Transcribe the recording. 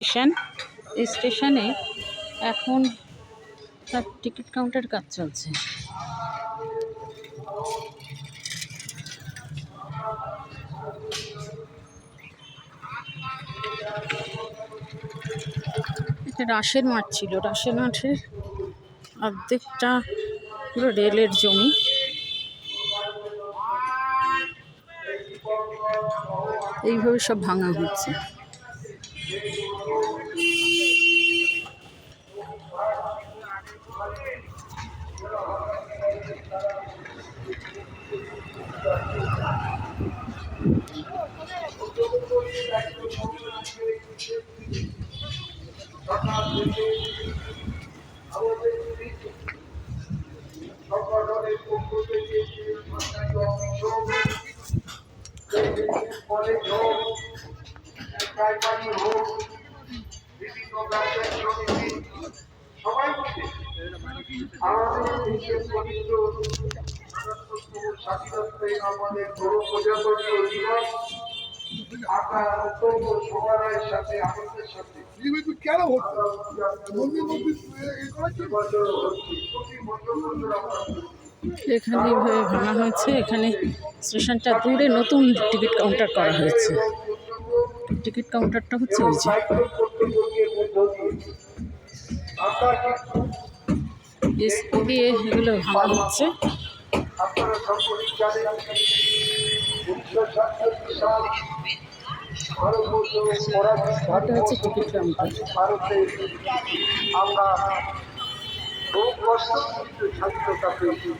Station. এই স্টেশনে এখন তার টিকিট কাউন্টার কাজ চলছে। এটা রাসের মাঠ ছিল, রাসের মাঠের অর্ধেকটা পুরো রেলের জমি। এইভাবে সব ভাঙা হচ্ছে। আমাদের দেশের পবিত্র স্বাধীনতায় আমাদের গৌর প্রজাতন্ত্র দিবস আমরা অত্যন্ত সমানের সাথে আনন্দের সাথে কেন এখানে এইভাবে ভাঙা হয়েছে। এখানে স্টেশনটা দূরে নতুন টিকিট কাউন্টার করা হয়েছে। টিকিট কাউন্টারটা হচ্ছে ওই যে দিয়ে এগুলো ভাঙা হচ্ছে। আপনারা সকলেই জানেন 1947 সাল এটা হচ্ছে টিকিট কাউন্টার। ভারতে আমরা বহু কষ্ট স্বাধীনতা পেয়েছি।